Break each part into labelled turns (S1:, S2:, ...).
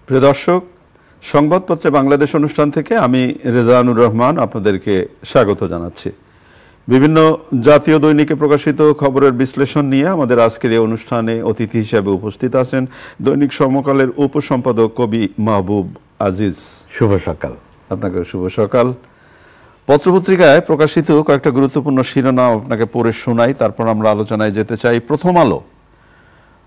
S1: প্রিয় দর্শক, সংবাদপত্রে বাংলাদেশ অনুষ্ঠান থেকে আমি রেজানুর রহমান আপনাদেরকে স্বাগত জানাচ্ছি। বিভিন্ন জাতীয় দৈনিকে প্রকাশিত খবরের বিশ্লেষণ নিয়ে আমাদের আজকের এই অনুষ্ঠানে অতিথি হিসেবে উপস্থিত আছেন দৈনিক সমকালের উপসম্পাদক কবি মাহবুব আজিজ।
S2: শুভ সকাল।
S1: আপনাকে শুভ সকাল। পত্রপত্রিকায় প্রকাশিত কয়েকটা গুরুত্বপূর্ণ শিরোনাম আপনাকে পড়ে শোনাই, তারপর আমরা আলোচনায় যেতে চাই। প্রথম আলো,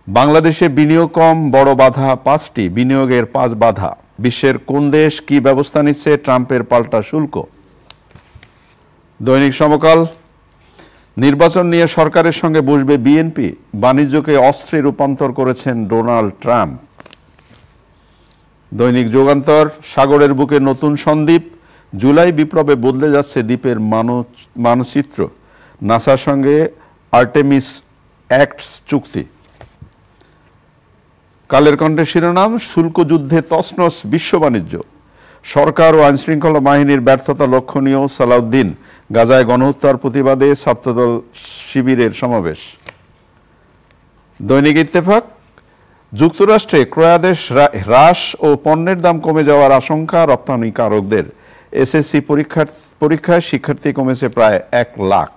S1: বাংলাদেশে বিনিয়োগ কম, বড় বাধা 5টি, বিনিয়োগের 5 বাধা। বিশ্বের কোন দেশ কি ব্যবস্থা নিচ্ছে, ট্রাম্পের পাল্টা শুল্ক। দৈনিক সমকাল, নির্বাচন নিয়ে সরকারের সঙ্গে বসবে বিএনপি, বাণিজ্যকে অস্ত্রে রূপান্তর করেছেন ডোনাল্ড ট্রাম্প। দৈনিক যুগান্তর, সাগরের বুকে নতুন সন্দ্বীপ, জুলাই বিপ্লবে বদলে যাচ্ছে দ্বীপের মানচিত্র, নাসার সঙ্গে আর্টেমিস অ্যাক্টস চুক্তি। কালের কণ্ঠের শিরোনাম, শুল্ক যুদ্ধে তছনছ বিশ্ব বাণিজ্য, সরকার ও আইনশৃঙ্খলা বাহিনীর ব্যর্থতা লক্ষণীয়, সালাউদ্দিন। গাজায় গণহত্যার প্রতিবাদে ছাত্রদল শিবিরের সমাবেশ। দৈনিক ইত্তেফাক, যুক্তরাষ্ট্রে ক্রয়াদেশ হ্রাস ও পণ্যের দাম কমে যাওয়ার আশঙ্কা রপ্তানিকারকদের। এসএসসি পরীক্ষায় শিক্ষার্থী কমেছে প্রায় 1 লাখ।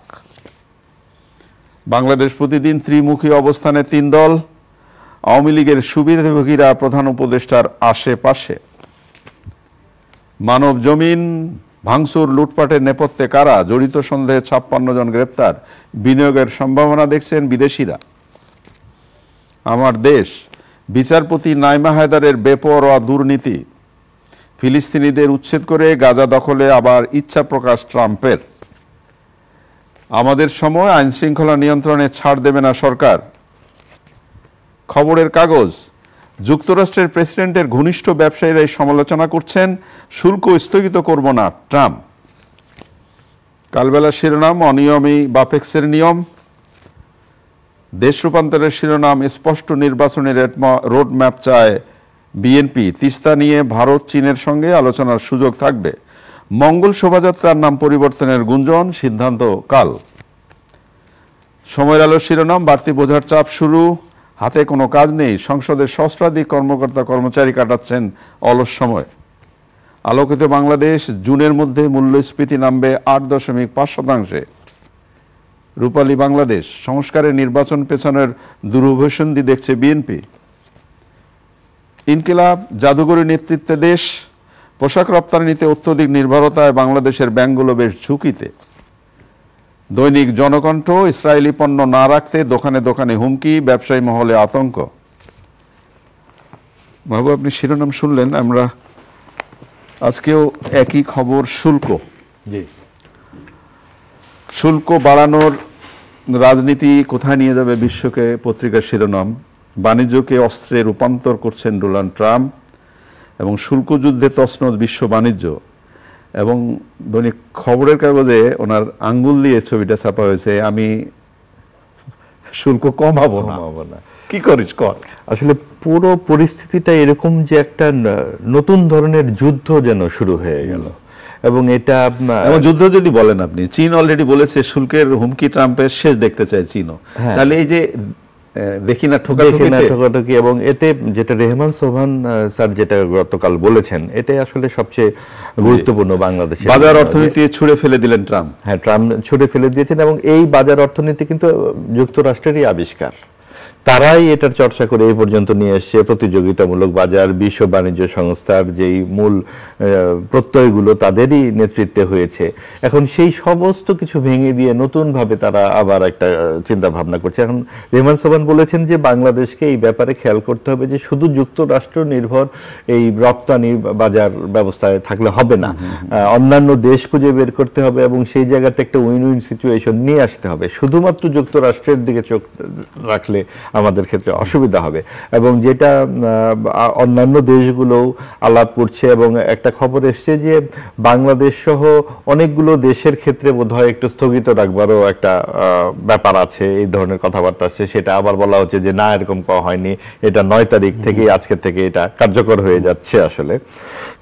S1: বাংলাদেশ প্রতিদিন, ত্রিমুখী অবস্থানে 3 দল, আওয়ামী লীগের সুবিধাভোগীরা প্রধান উপদেষ্টার আশেপাশে। মানব জমিন, ভাঙচুর লুটপাটের নেপথ্যে কারা, জড়িত সন্দেহে 56 জন গ্রেপ্তার, বিনিয়োগের সম্ভাবনা দেখছেন বিদেশিরা। আমার দেশ, বিচারপতি নাইমা হায়দারের বেপরোয়া দুর্নীতি, ফিলিস্তিনিদের উচ্ছেদ করে গাজা দখলে আবার ইচ্ছা প্রকাশ ট্রাম্পের। আমাদের সময়, আইনশৃঙ্খলা নিয়ন্ত্রণে ছাড় দেবে না সরকার। খবরের কাগজ, যুক্তরাষ্ট্রের প্রেসিডেন্টের ঘনিষ্ঠ ব্যবসায়ীরাই সমালোচনা করছেন, শুল্ক স্থগিত করব না ট্রাম্প। কালবেলার শিরোনাম, অনিয়মই বাপেক্সের নিয়ম। দেশ রূপান্তরের শিরোনাম, স্পষ্ট নির্বাচনের রোডম্যাপ চায় বিএনপি, তিস্তা নিয়ে ভারত চীনের সঙ্গে আলোচনার সুযোগ থাকবে। মঙ্গল শোভাযাত্রার নাম পরিবর্তনের গুঞ্জন, সিদ্ধান্ত কাল। সময়ের আলোর শিরোনাম, বাড়তি বোঝার চাপ শুরু, হাতে কোনো কাজ নেই, সংসদের সহস্রাধিক কর্মকর্তা কর্মচারী কাটাচ্ছেন অলস সময়। আলোকিত বাংলাদেশ, জুনের মধ্যে মূল্যস্ফীতি নামবে 8.5%। রূপালী বাংলাদেশ, সংস্কারের নির্বাচন পেছনের দুরভিসন্ধি দেখছে বিএনপি। ইনকিলাব, জাদুঘরের নেতৃত্বে দেশ, পোশাক রপ্তানিতে অত্যধিক নির্ভরতায় বাংলাদেশের ব্যাংকগুলো বেশ ঝুঁকিতে। দৈনিক জনকণ্ঠ, ইসরায়েলি পণ্য না রাখতে দোকানে দোকানে হুমকি, ব্যবসায়ী মহলে আতঙ্ক। বাবু, আপনি শিরোনাম শুনলেন, আমরা আজকেও একই খবর, শুল্ক।
S2: জি,
S1: শুল্ক বাড়ানোর রাজনীতি কোথায় নিয়ে যাবে বিশ্বকে, পত্রিকার শিরোনাম। বাণিজ্যকে অস্ত্রে রূপান্তর করছেন ডোনাল্ড ট্রাম্প এবং শুল্ক যুদ্ধে তছনছ বিশ্ব বাণিজ্য। এবং দৈনিক খবরের কাগজে ওনার আঙ্গুল দিয়ে ছবিটা ছাপা হয়েছে, আমি শুল্ক কমাবো না। কি করিস কর।
S2: আসলে পুরো পরিস্থিতিটা এরকম যে একটা নতুন ধরনের যুদ্ধ যেন শুরু হয়ে গেল। এবং এটা
S1: যুদ্ধ যদি বলেন আপনি, চীন অলরেডি বলেছে শুল্কের হুমকি ট্রাম্পের শেষ দেখতে চায় চীনও। তাহলে এই যে দেখি না ঠোকাঠুকি,
S2: এবং এতে যেটা রেহমান সোবহান স্যার যেটা গতকাল বলেছেন, এটাই আসলে সবচেয়ে গুরুত্বপূর্ণ। বাংলাদেশে
S1: বাজার অর্থনীতি ছুঁড়ে ফেলে দিলেন ট্রাম্প।
S2: হ্যাঁ, ট্রাম্প ছুঁড়ে ফেলে দিয়েছেন এবং এই বাজার অর্থনীতি কিন্তু যুক্তরাষ্ট্রেরই আবিষ্কার। তারাই এটার চর্চা করে এই পর্যন্ত নিয়ে এসছে। প্রতিযোগিতামূলক বাজার, বিশ্ব বাণিজ্য সংস্থার যেই মূল প্রত্যয়গুলো তাদেরই নেতৃত্বে হয়েছে। এখন সেই সমস্ত কিছু ভেঙে দিয়ে নতুনভাবে তারা আবার একটা চিন্তা ভাবনা করছে। এখন রেহমান সোবহান বলেছেন যে বাংলাদেশকে এই ব্যাপারে খেয়াল করতে হবে যে শুধু যুক্তরাষ্ট্র নির্ভর এই রপ্তানি বাজার ব্যবস্থায় থাকলে হবে না, অন্যান্য দেশ খুঁজে বের করতে হবে এবং সেই জায়গাতে একটা উইন উইন সিচুয়েশন নিয়ে আসতে হবে। শুধুমাত্র যুক্তরাষ্ট্রের দিকে চোখ রাখলে আমাদের ক্ষেত্রে অসুবিধা হবে। এবং যেটা অন্যান্য দেশগুলোও আলাপ করছে, এবং একটা খবর এসছে যে বাংলাদেশ সহ অনেকগুলো দেশের ক্ষেত্রে বোধহয় একটু স্থগিত রাখবারও একটা ব্যাপার আছে, এই ধরনের কথাবার্তা আসছে। সেটা আবার বলা হচ্ছে যে না, এরকম করা হয়নি, এটা 9 তারিখ থেকে, আজকে থেকে এটা কার্যকর হয়ে যাচ্ছে আসলে।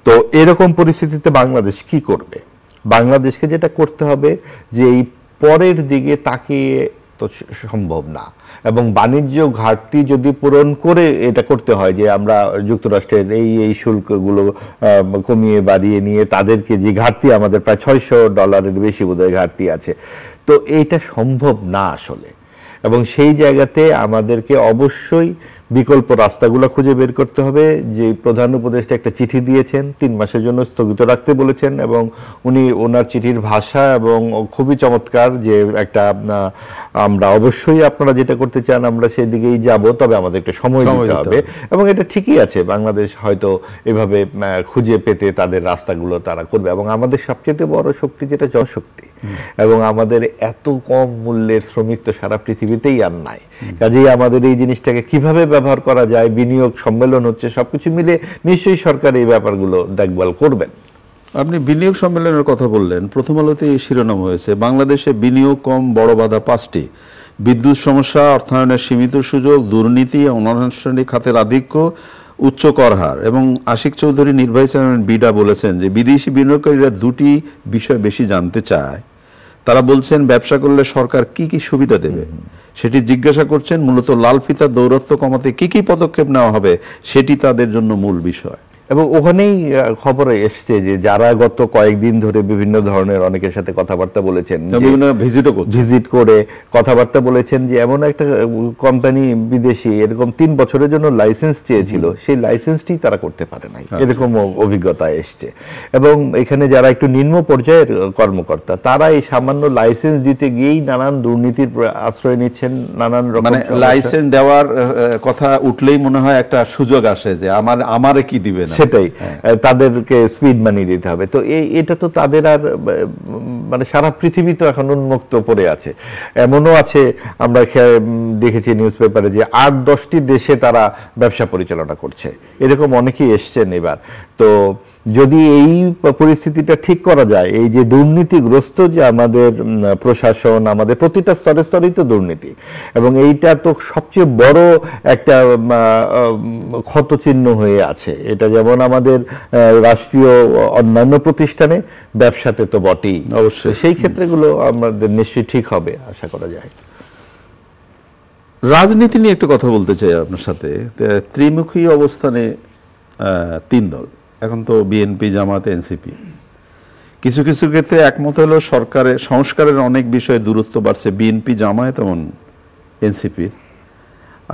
S2: তো এরকম পরিস্থিতিতে বাংলাদেশ কি করবে? বাংলাদেশকে যেটা করতে হবে যে এই পরের দিকে তাকিয়ে তো সম্ভব না। এবং বাণিজ্য ঘাটতি যদি পূরণ করে এটা করতে হয় যে আমরা যুক্তরাষ্ট্রের এই শুল্কগুলো কমিয়ে বাড়িয়ে নিয়ে তাদেরকে যে ঘাটতি আমাদের প্রায় $600 বেশি বোধহয় ঘাটতি আছে, তো এইটা সম্ভব না আসলে। এবং সেই জায়গাতে আমাদেরকে অবশ্যই বিকল্প রাস্তাগুলো খুঁজে বের করতে হবে। যে প্রধান উপদেষ্টা একটা চিঠি দিয়েছেন 3 মাসের জন্য স্থগিত রাখতে বলেছেন, এবং উনি ওনার চিঠির ভাষা এবং খুবই চমৎকার যে একটা আমরা অবশ্যই আপনারা যেটা করতে চান আমরা সেই দিকেই যাব, তবে আমাদের একটা সময় দিতে হবে। এবং এটা ঠিকই আছে, বাংলাদেশ হয়তো এভাবে খুঁজে পেতে তাদের রাস্তাগুলো তারা করবে। এবং আমাদের সবচেয়ে বড় শক্তি যেটা জনশক্তি, এবং আমাদের এত কম মূল্যের শ্রমিক তো সারা পৃথিবীতেই আর নাই। কাজেই আমাদের এই জিনিসটাকে কিভাবে ব্যবহার করা যায়, বিনিয়োগ সম্মেলন হচ্ছে, সবকিছু মিলে নিশ্চয়ই সরকার এই ব্যাপারগুলো দেখভাল করবেন।
S1: আপনি বিনিয়োগ সম্মেলনের কথা বললেন, প্রথম আলোতে এই শিরোনাম হয়েছে, বাংলাদেশে বিনিয়োগ কম, বড় বাধা 5টি: বিদ্যুৎ সমস্যা, অর্থায়নের সীমিত সুযোগ, দুর্নীতি, অনানুষ্ঠানিক খাতের আধিক্য, উচ্চ কর হার। এবং আশিক চৌধুরী, নির্বাহী চেয়ারম্যান বিডা, বলেছেন যে বিদেশি বিনিয়োগকারীরা 2টি বিষয় বেশি জানতে চায়। তারা বলছেন ব্যবসা করলে সরকার কি কি সুবিধা দেবে সেটি জিজ্ঞাসা করছেন, মূলত লাল ফিতার দৌরত্ব কমাতে কি কি পদক্ষেপ নেওয়া হবে সেটি তাদের জন্য মূল বিষয়।
S2: এবং ওখানেই খবরে এসছে যে যারা গত কয়েকদিন ধরে বিভিন্ন ধরনের অনেকের সাথে কথাবার্তা বলেছেন, ভিজিট করে কথাবার্তা বলেছেন যে এমন একটা কোম্পানি বিদেশি এরকম 3 বছরের জন্য লাইসেন্স চেয়েছিল, সেই লাইসেন্সটি তারা করতে পারে নাই, এরকম অভিজ্ঞতা এসছে। এবং এখানে যারা একটু নিম্ন পর্যায়ের কর্মকর্তা তারা এই সামান্য লাইসেন্স দিতে গিয়েই নানান দুর্নীতির আশ্রয় নিচ্ছেন, নানান রকম।
S1: মানে লাইসেন্স দেওয়ার কথা উঠলেই মনে হয় একটা সুযোগ আসে যে আমারে কি দিবে না,
S2: সেটাই তাদেরকে স্পিড মানি দিতে হবে। তো এটা তো তাদের আর মানে সারা পৃথিবী তো এখন উন্মুক্ত পড়ে আছে। এমনও আছে আমরা দেখেছি নিউজ পেপারে যে 8-10টি দেশে তারা ব্যবসা পরিচালনা করছে, এরকম অনেকেই এসছেন এবার। তো যদি এই পরিস্থিতিটা ঠিক করা যায়, এই যে দুর্নীতিগ্রস্ত যে আমাদের প্রশাসন, আমাদের প্রতিটা স্তরে স্তরেই তো দুর্নীতি, এবং এইটা তো সবচেয়ে বড় একটা ক্ষতচিহ্ন হয়ে আছে। এটা যেমন আমাদের রাষ্ট্রীয় অন্যান্য প্রতিষ্ঠানে, ব্যবসাতে তো বটেই। অবশ্যই সেই ক্ষেত্রগুলো আমাদের নিশ্চয়ই ঠিক হবে আশা করা যায়।
S1: রাজনীতি নিয়ে একটু কথা বলতে চাই আপনার সাথে। ত্রিমুখী অবস্থানে 3 দল, এখন তো বিএনপি, জামাত, এনসিপি। কিছু কিছু ক্ষেত্রে একমত হলো সরকারের সংস্কারের অনেক বিষয়ে দূরত্ব বাড়ছে বিএনপি, জামায়াত এবং এনসিপি।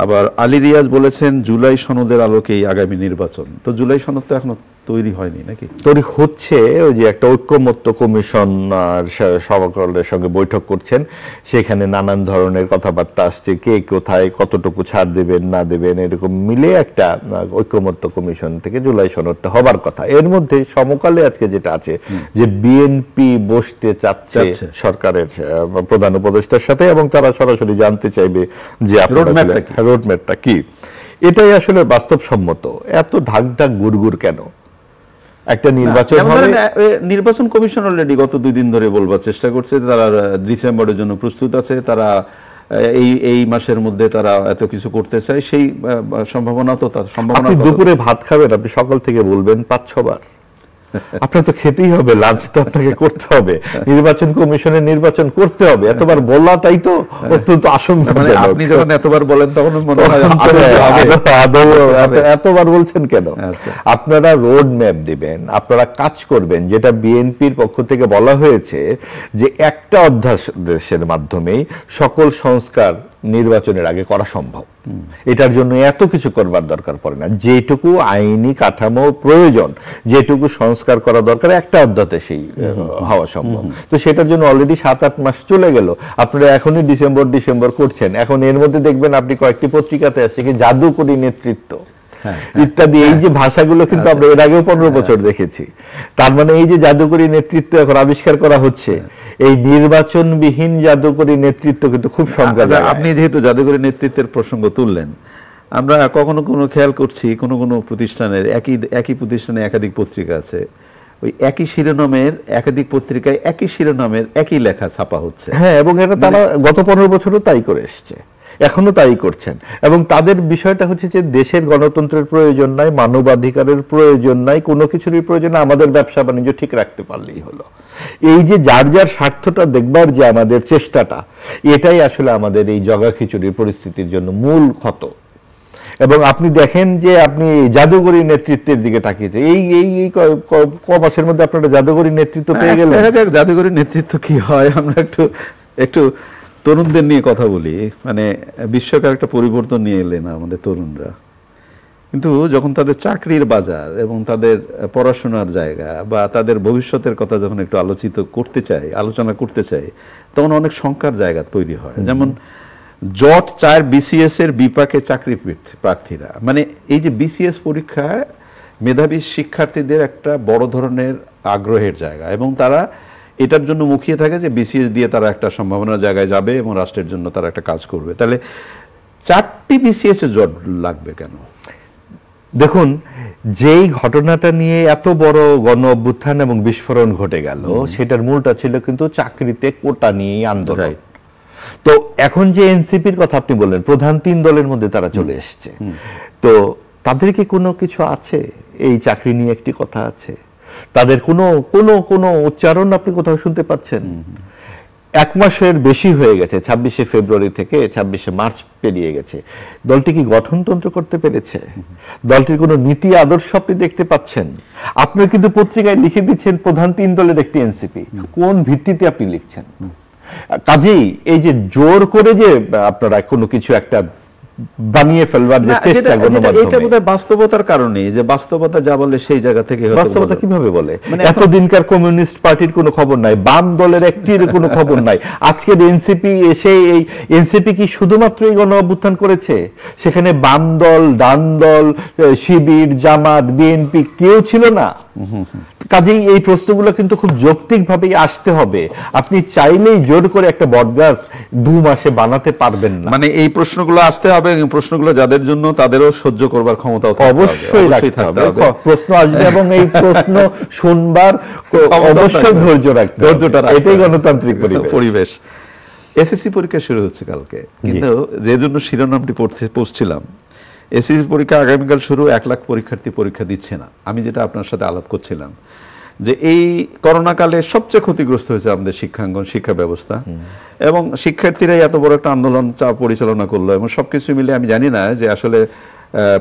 S1: আবার আলী রিয়াজ বলেছেন জুলাই সনদের আলোকেই আগামী নির্বাচন। তো জুলাই সনদ তো এখনো তৈরি হয়নি নাকি?
S2: তৈরি হচ্ছে, ওই যে একটা ঐক্যমত্য কমিশন সকলের সঙ্গে বৈঠক করছেন, সেখানে নানান ধরনের কথাবার্তা আসছে, কে কোথায় কতটুকু ছাড় দেবেন না দেবেন এরকম মিলে একটা ঐক্যমত্য কমিশন থেকে জুলাই সনদটা হবার কথা। এর মধ্যে সমকালে আজকে যেটা আছে যে বিএনপি বসতে চাচ্ছে সরকারের প্রধান উপদেষ্টার সাথে, এবং তারা সরাসরি জানতে চাইবে যে রোডম্যাপটা কি। এটাই আসলে বাস্তবসম্মত। এত ঢাক ঢাক গুড়গুড় কেন? একটা
S1: নির্বাচন কমিশন অলরেডি গত 2 দিন ধরে বলবার চেষ্টা করছে তারা ডিসেম্বরের জন্য প্রস্তুত আছে, তারা এই মাসের মধ্যে তারা এত কিছু করতে চায়। সেই সম্ভাবনা তো
S2: আপনি দুপুরে ভাত খাবেন, আপনি সকাল থেকে বলবেন 5-6 বার, আপনার তো খেতেই হবে, লাঞ্চ তো আপনাকে করতে হবে, নির্বাচন কমিশনের নির্বাচন করতে হবে, এতবার বলাটাই তো অত্যন্ত আশঙ্কাজনক।
S1: আপনি যখন এতবার বলেন তখন মনে হয়
S2: এতবার বলছেন কেন? আপনারা রোড ম্যাপ দিবেন, আপনারা কাজ করবেন, যেটা বিএনপির পক্ষ থেকে বলা হয়েছে যে একটা অধ্যাদেশের মাধ্যমেই সকল সংস্কার নির্বাচনের আগে করা সম্ভব। এটার জন্য এত কিছু করবার দরকার পড়ে না, যেটুকু আইনি কাঠামো প্রয়োজন, যেটুকু সংস্কার করা দরকার একটা অধ্যাদেশেই হওয়া সম্ভব। তো সেটার জন্য অলরেডি 7-8 মাস চলে গেল। আপনারা এখনই ডিসেম্বর করছেন। এখন এর মধ্যে দেখবেন আপনি কয়েকটি পত্রিকাতে আসছে কি জাদুকরী নেতৃত্ব ইত্যাদি, এই যে ভাষাগুলো কিন্তু আমরা এর আগেও 15 বছর দেখেছি। তার মানে এই যে জাদুকরী নেতৃত্ব এখন আবিষ্কার করা হচ্ছে, এই নির্বাচনবিহীন জাদুকরী নেতৃত্ব কিন্তু খুব সংখ্যা।
S1: আপনি যেহেতু জাদুকরী নেতৃত্বের প্রসঙ্গ তুললেন, আমরা কখনো খেয়াল করছি কোনো প্রতিষ্ঠানের একই প্রতিষ্ঠানে একাধিক পত্রিকা আছে, ওই একই শিরোনামের একাধিক পত্রিকায় একই শিরোনামের একই লেখা ছাপা হচ্ছে।
S2: হ্যাঁ, এবং এটা তারা গত 15 বছরও তাই করে এসছে। এখনো তাই করছেন। এবং তাদের বিষয়টা হচ্ছে যে দেশের গণতন্ত্রের প্রয়োজন নাই, মানবাধিকারের প্রয়োজন নাই, কোনো কিছুরই প্রয়োজন নাই, আমাদের ব্যবসা বাণিজ্য ঠিক রাখতে পারলেই হলো। এই যে যার যার স্বার্থটা দেখবার যে আমাদের চেষ্টাটা, এটাই আসলে আমাদের এই জগা খিচুড়ির পরিস্থিতির জন্য মূল ক্ষত। এবং আপনি দেখেন যে আপনি জাদুঘরী নেতৃত্বের দিকে তাকিয়ে এই এই ক মাসের মধ্যে আপনারা জাদুঘরী নেতৃত্ব পেয়ে গেলেন।
S1: দেখা যাক জাদুঘরী নেতৃত্ব কি হয়। আমরা একটু তরুণদের নিয়ে কথা বলি। মানে বিশ্বকার একটা পরিবর্তন নিয়ে এলেন আমাদের তরুণরা, কিন্তু যখন তাদের চাকরির বাজার এবং তাদের পড়াশোনার জায়গা বা তাদের ভবিষ্যতের কথা যখন একটু আলোচনা করতে চাই, তখন অনেক শঙ্কার জায়গা তৈরি হয়। যেমন জট 4 BCS এর বিপাকে চাকরি প্রার্থীরা, মানে এই যে BCS পরীক্ষায় মেধাবী শিক্ষার্থীদের একটা বড় ধরনের আগ্রহের জায়গা, এবং তারা এটার জন্য মুখিয়ে থাকে যে BCS দিয়ে তারা একটা সম্ভাবনার জায়গায় যাবে এবং রাষ্ট্রের জন্য তারা একটা কাজ করবে। তাহলে 4টি BCS এ জট লাগবে কেন?
S2: দেখুন, যেই ঘটনাটা নিয়ে এত বড় গণ অভ্যুত্থান এবং বিস্ফোরণ ঘটে গেল, সেটার মূলটা ছিল কিন্তু চাকরিতে কোটা নিয়ে আন্দোলন। তো এখন যে এনসিপির কথা আপনি বললেন, প্রধান 3 দলের মধ্যে তারা চলে এসছে, তো তাদের কি কোনো কিছু আছে? এই চাকরি নিয়ে একটি কথা আছে, তাদের কোনো উচ্চারণ আপনি কোথাও শুনতে পাচ্ছেন? 1 মাসের বেশি হয়ে গেছে, 26শে ফেব্রুয়ারি থেকে 26শে মার্চ পেরিয়ে গেছে। দলটি কি গঠনতন্ত্র করতে পেরেছে? দলটির কোনো নীতি আদর্শ আপনি দেখতে পাচ্ছেন? আপনার কিন্তু পত্রিকায় লিখে দিচ্ছেন প্রধান 3 দলের একটি এনসিপি। কোন ভিত্তিতে আপনি লিখছেন? কাজেই এই যে জোর করে যে আপনারা কোনো কিছু একটা বানিয়ে ফেলবার যে চেষ্টা,
S1: এটা বোধহয় বাস্তবতার কারণে, যে বাস্তবতা যা বলে সেই জায়গা থেকে।
S2: বাস্তবতা কিভাবে বলে? এতদিনকার কমিউনিস্ট পার্টির কোনো খবর নাই, বাম দলের একটির কোনো খবর নাই। আজকের এনসিপি এসে, এই এনসিপি কি শুধুমাত্র এই গণ অভ্যুত্থান করেছে? সেখানে বাম দল, ডান দল, শিবির, জামাত, বিএনপি কেউ ছিল না। কাজেই এই প্রশ্নগুলো কিন্তু খুব যৌক্তিকভাবেই আসতে হবে। আপনি চাইলেই জোর করে একটা বটগাছ 2 মাসে বানাতে পারবেন না।
S1: মানে এই প্রশ্নগুলো আসতে হবে, এবং প্রশ্নগুলো যাদের জন্য তাদেরও সহ্য করবার ক্ষমতা
S2: অবশ্যই রাখতে হবে। প্রশ্ন আসবে এবং এই প্রশ্ন শুনবার অবশ্যই ধৈর্যটা, এটাই গণতান্ত্রিক
S1: পরিবেশ। এসএসসি পরীক্ষা শুরু হচ্ছে কালকে, কিন্তু যে জন্য শিরোনামটি পড়ছিলাম, এসএসসি পরীক্ষা আগামীকাল শুরু, 1 লাখ পরীক্ষার্থী পরীক্ষা দিচ্ছে না। আমি যেটা আপনার সাথে আলাপ করছিলাম যে এই করোনাকালে সবচেয়ে ক্ষতিগ্রস্ত হয়েছে আমাদের শিক্ষাঙ্গন, শিক্ষা ব্যবস্থা, এবং শিক্ষার্থীরাই এত বড় একটা আন্দোলন পরিচালনা করলো, এবং সবকিছু মিলে আমি জানি না যে আসলে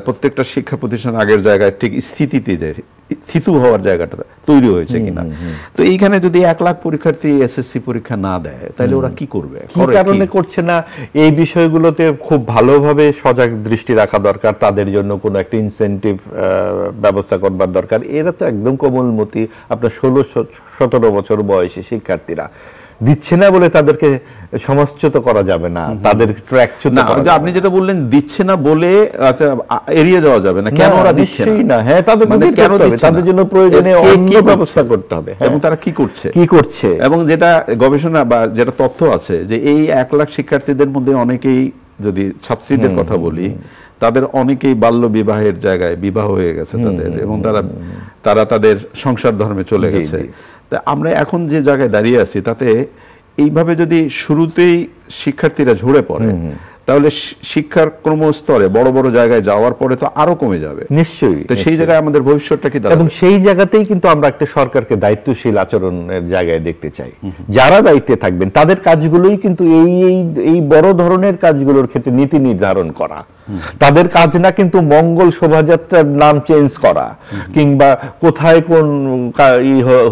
S1: প্রত্যেকটা শিক্ষা প্রতিষ্ঠান আগের জায়গায় ঠিক স্থিতু হওয়ার জায়গাটা তৈরি হয়েছে কিনা। তো এইখানে যদি 1 লাখ পরীক্ষার্থী এসএসসি পরীক্ষা না দেয়, তাহলে ওরা কি করবে?
S2: কি কারণে করছে না, এই বিষয়গুলোতে খুব ভালোভাবে সজাগ দৃষ্টি রাখা দরকার। তাদের জন্য কোনো একটা ইনসেন্টিভ ব্যবস্থা করবার দরকার। এরা তো একদম কোমলমতি, আপনার 16-17 বছর বয়সী শিক্ষার্থীরা। দিচ্ছে না বলে তাদেরকে সমাজচ্যুত করা যাবে না, তাদের ট্র্যাকচ্যুত করা যাবে না।
S1: আপনি যেটা বললেন দিচ্ছে না বলে এড়িয়ে যাওয়া যাবে না, কেন ওরা দিচ্ছে না?
S2: হ্যাঁ, তাদের জন্য প্রয়োজনে অন্য ব্যবস্থা করতে হবে।
S1: এবং তারা কি করছে, এবং যেটা গবেষণা বা যেটা তথ্য আছে যে এই 1 লাখ শিক্ষার্থীদের মধ্যে অনেকেই, যদি ছাত্রীদের কথা বলি, তাদের অনেকেই বাল্য বিবাহের জায়গায় বিবাহ হয়ে গেছে তাদের, এবং তারা তাদের সংসার ধর্মে চলে গেছে। তা আমরা এখন যে জায়গায় দাঁড়িয়ে আছি, তাতে এইভাবে যদি শুরুতেই শিক্ষার্থীরা ঝরে পড়ে, তাহলে শিক্ষার ক্রমস্তরে বড় বড় জায়গায় যাওয়ার পরে তো আরো কমে যাবে নিশ্চয়ই। তো সেই জায়গায় আমাদের ভবিষ্যৎটা কি দাঁড়াবে?
S2: এবং সেই জায়গাতেই কিন্তু আমরা একটা সরকারকে দায়িত্বশীল আচরণের জায়গায় দেখতে চাই। যারা দায়িত্বে থাকবেন তাদের কাজগুলোই কিন্তু এই বড় ধরনের কাজগুলোর ক্ষেত্রে নীতি নির্ধারণ করা। তাদের কাজ না কিন্তু মঙ্গল শোভাযাত্রার নাম চেঞ্জ করা, কিংবা কোথায় কোন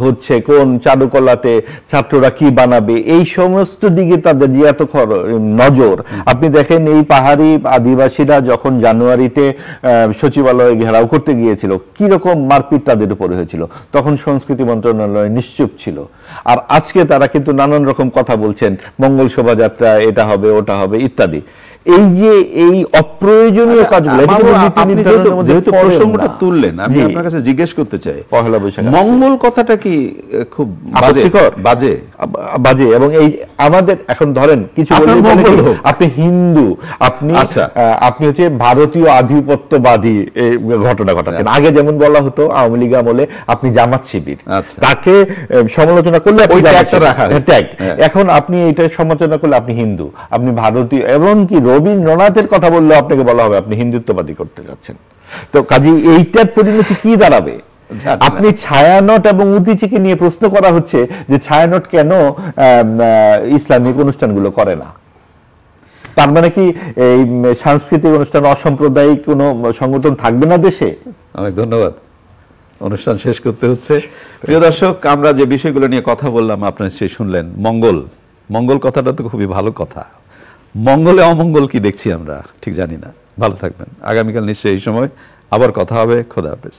S2: হচ্ছে, কোন চারুকলাতে ছাত্ররা কি বানাবে, এই সমস্ত দিকে তাদের যে এত নজর। আপনি দেখেন, এই পাহাড়ি আদিবাসীরা যখন জানুয়ারিতে সচিবালয়ে ঘেরাও করতে গিয়েছিল, কি রকম মারপিট তাদের উপরে হয়েছিল, তখন সংস্কৃতি মন্ত্রণালয় নিশ্চুপ ছিল। আর আজকে তারা কিন্তু নানান রকম কথা বলছেন, মঙ্গল শোভাযাত্রা এটা হবে, ওটা হবে ইত্যাদি। এই যে এই অপ্রয়োজনীয় কাজগুলো,
S1: যেহেতু প্রসঙ্গটা তুললেন, আমি আপনার কাছে জিজ্ঞেস করতে চাই, পহেলা বৈশাখ মঙ্গল কথাটা কি খুব
S2: বাজে? এবং এই আমাদের এখন ধরেন কিছু আপনি হিন্দু, আপনি হচ্ছে ভারতীয় আধিপত্যবাদী ঘটনা ঘটাচ্ছেন। আগে যেমন বলা হতো আওয়ামী লীগ আমলে আপনি জামাত শিবির, তাকে সমালোচনা করলে ট্যাগ। এখন আপনি এটা সমালোচনা করলে আপনি হিন্দু, আপনি ভারতীয়, এমনকি রবীন্দ্রনাথের কথা বললে আপনাকে বলা হবে আপনি হিন্দুত্ববাদী করতে যাচ্ছেন। তো কাজে এইটার পরিণতি কি দাঁড়াবে? আপনি ছায়ানট এবং উদীচীকে নিয়ে প্রশ্ন করা হচ্ছে যে ছায়ানট কেন ইসলামিক অনুষ্ঠানগুলো করে না। তার মানে কি এই সাংস্কৃতিক অনুষ্ঠান, অসাম্প্রদায়িক কোনো সংগঠন থাকবে না দেশে?
S1: অনেক ধন্যবাদ। অনুষ্ঠান শেষ করতে হচ্ছে। প্রিয় দর্শক, আমরা যে বিষয়গুলো নিয়ে কথা বললাম আপনারা নিশ্চয়ই শুনলেন। মঙ্গল কথাটা তো খুবই ভালো কথা। মঙ্গলে অমঙ্গল কি দেখছি আমরা ঠিক জানি না। ভালো থাকবেন। আগামীকাল নিশ্চয়ই এই সময় আবার কথা হবে। খোদা হাফেজ।